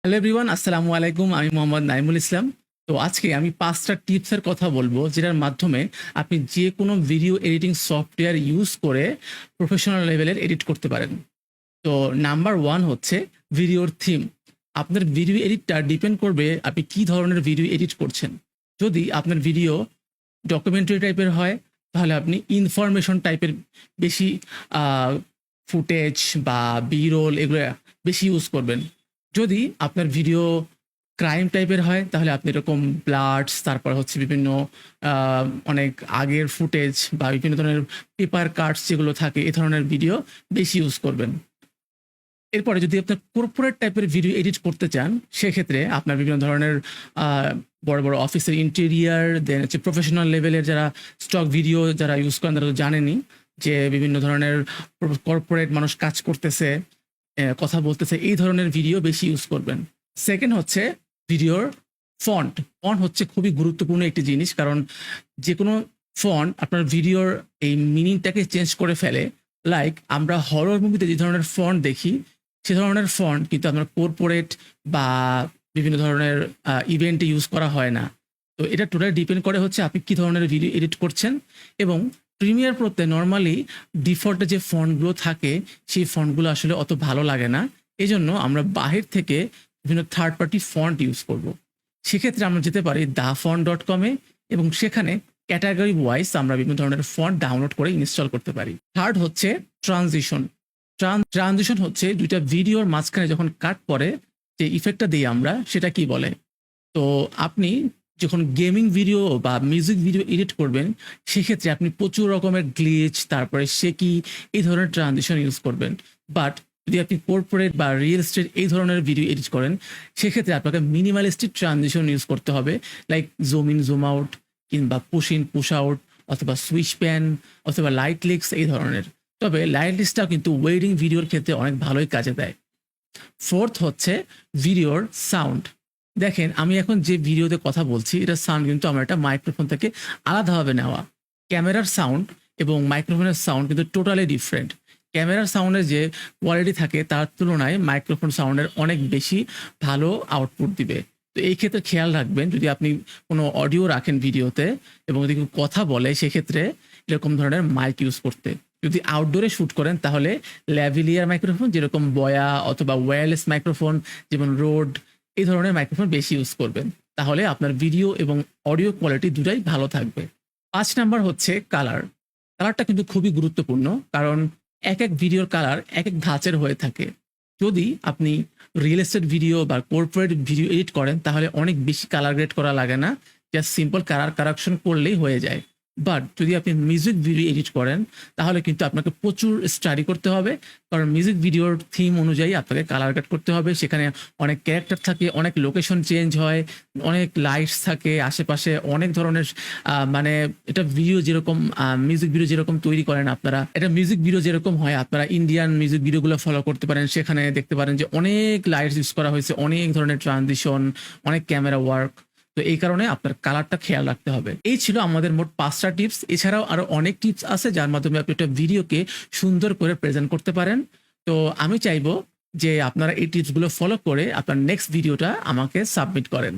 Hello everyone, আসসালামু আলাইকুম। আমি মোহাম্মদ নাইমুল ইসলাম। তো আজকে আমি ৫ টা টিপসের কথা বলবো, যেটার মাধ্যমে আপনি যেকোনো ভিডিও এডিটিং সফটওয়্যার ইউজ করে প্রফেশনাল লেভেলের এডিট করতে পারেন। তো নাম্বার 1 হচ্ছে ভিডিওর থিম। আপনার ভিডিও এডিটটা ডিপেন্ড করবে আপনি কি ধরনের ভিডিও এডিট করছেন। যদি আপনার ভিডিও ডকুমেন্টারি টাইপের হয়, তাহলে আপনি ইনফরমেশন টাইপের বেশি আ ফুটেজ বা বি-রোল এগুলো বেশি ইউজ করবেন। যদি আপনার ভিডিও ক্রাইম টাইপের হয়, তাহলে আপনি এরকম ব্লাডস, তারপর হচ্ছে বিভিন্ন আ অনেক আগের ফুটেজ বা বিভিন্ন ধরনের পেপার কাটস যেগুলো থাকে, এ ধরনের ভিডিও বেশি ইউজ করবেন। এরপরে যদি আপনার কর্পোরেট টাইপের ভিডিও এডিট করতে চান, সেক্ষেত্রে আপনার বিভিন্ন ধরনের আ বড়, বড় অফিসের ইন্টেরিয়র, দেন হচ্ছে প্রফেশনাল লেভেলের যারা স্টক ভিডিও যারা ইউজ করেন, তারা তো জানেনই যে বিভিন্ন ধরনের কর্পোরেট মানুষ কাজ করতেছে, কথা বলতেছে, এই ধরনের ভিডিও বেশি ইউজ করবেন। সেকেন্ড হচ্ছে ভিডিওর ফন্ট। ফন্ট হচ্ছে খুবই গুরুত্বপূর্ণ একটি জিনিস। কারণ যেকোনো ফন্ট আপনার ভিডিওর এই মিনিংটাকে চেঞ্জ করে ফেলে। লাইক আমরা হরর মুভিতে যে ধরনের ফন্ট দেখি, সে ধরনের ফন্ট কিন্তু আপনার কর্পোরেট বা বিভিন্ন ধরনের ইভেন্টে ইউজ করা হয় না। তো এটা টোটালি ডিপেন্ড করে হচ্ছে আপনি কি ধরনের ভিডিও এডিট করছেন। এবং প্রিমিয়ার প্রোতে নরমালি ডিফল্টে যে ফন্টগুলো থাকে, সেই ফন্টগুলো আসলে অত ভালো লাগে না। এজন্য আমরা বাহির থেকে বিভিন্ন থার্ড পার্টি ফন্ট ইউজ করব। সেক্ষেত্রে আমরা যেতে পারি dafont.com এ, এবং সেখানে ক্যাটাগরি ওয়াইজ আমরা বিভিন্ন ধরনের ফন্ট ডাউনলোড করে ইনস্টল করতে পারি। থার্ড হচ্ছে ট্রানজিশন। ট্রানজিশন হচ্ছে ২ টা ভিডিওর মাঝখানে যখন কাট পড়ে, যে ইফেক্টটা দেই আমরা, সেটা কি বলে? তো আপনি যখন গেমিং ভিডিও বা মিউজিক ভিডিও এডিট করবেন, সেক্ষেত্রে আপনি প্রচুর রকমের গ্লিচ, তারপরে শেকি, এই ধরনের ট্রানজিশন ইউজ করবেন। বাট যদি আপনি কর্পোরেট বা রিয়েল এস্টেট এই ধরনের ভিডিও এডিট করেন, সেক্ষেত্রে আপনাকে মিনিমালিস্টিক ট্রানজিশন ইউজ করতে হবে। Like zoom in, zoom out, কিংবা পুশ ইন, পুশ আউট, অথবা সুইচ প্যান, অথবা লাইট লিক্স, এই ধরনের। তবে লাইট লিস্টটাও কিন্তু ওয়েডিং ভিডিওর ক্ষেত্রে অনেক ভালোই কাজে দেয়। ফোর্থ হচ্ছে ভিডিওর সাউন্ড। দেখেন, আমি এখন যে ভিডিওতে কথা বলছি, এটার সাউন্ড কিন্তু আমার একটা মাইক্রোফোন থেকে আলাদাভাবে নেওয়া। ক্যামেরার সাউন্ড এবং মাইক্রোফোনের সাউন্ড কিন্তু টোটালি ডিফারেন্ট। ক্যামেরার সাউন্ডের যে কোয়ালিটি থাকে, তার তুলনায় মাইক্রোফোন সাউন্ডের অনেক বেশি ভালো আউটপুট দিবে। তো এই ক্ষেত্রে খেয়াল রাখবেন, যদি আপনি কোনো অডিও রাখেন ভিডিওতে এবং যদি কেউ কথা বলে, সেক্ষেত্রে এরকম ধরনের মাইক ইউজ করতে। যদি আউটডোরে শ্যুট করেন, তাহলে ল্যাভিলিয়ার মাইক্রোফোন, যেরকম বয়া, অথবা ওয়্যারলেস মাইক্রোফোন যেমন রোড, এই ধরনের মাইক্রোফোন বেশি ইউজ করবেন। তাহলে আপনার ভিডিও এবং অডিও কোয়ালিটি দুটাই ভালো থাকবে। ৫ নাম্বার হচ্ছে কালার। কালারটা কিন্তু খুবই গুরুত্বপূর্ণ, কারণ একেক ভিডিওর কালার একেক ধাঁচের হয়ে থাকে। যদি আপনি রিয়েল এস্টেট ভিডিও বা কর্পোরেট ভিডিও এডিট করেন, তাহলে অনেক বেশি কালার গ্রেড করা লাগে না। জাস্ট সিম্পল কালার কারেকশন করলেই হয়ে যায়। বাট যদি আপনি মিউজিক ভিডিও এডিট করেন, তাহলে কিন্তু আপনাকে প্রচুর স্টাডি করতে হবে। কারণ মিউজিক ভিডিওর থিম অনুযায়ী আপনাকে কালার গ্রেড করতে হবে। সেখানে অনেক ক্যারেক্টার থাকে, অনেক লোকেশন চেঞ্জ হয়, অনেক লাইটস থাকে আশেপাশে, অনেক ধরনের মানে এটা ভিডিও যেরকম মিউজিক ভিডিও যেরকম তৈরি করেন আপনারা, এটা মিউজিক ভিডিও যেরকম হয়, আপনারা ইন্ডিয়ান মিউজিক ভিডিওগুলো ফলো করতে পারেন। সেখানে দেখতে পারেন যে অনেক লাইটস ইউজ করা হয়েছে, অনেক ধরনের ট্রানজিশন, অনেক ক্যামেরা ওয়ার্ক। তো এই কারণে আপনার কালারটা খেয়াল রাখতে হবে। এই ছিল আমাদের মোট ৫ টা টিপস। এছাড়াও আরো অনেক টিপস আছে, যার মাধ্যমে আপনি একটা ভিডিওকে সুন্দর করে প্রেজেন্ট করতে পারেন। তো আমি চাইবো যে আপনারা এই টিপসগুলো ফলো করে আপনার নেক্সট ভিডিওটা আমাকে সাবমিট করেন।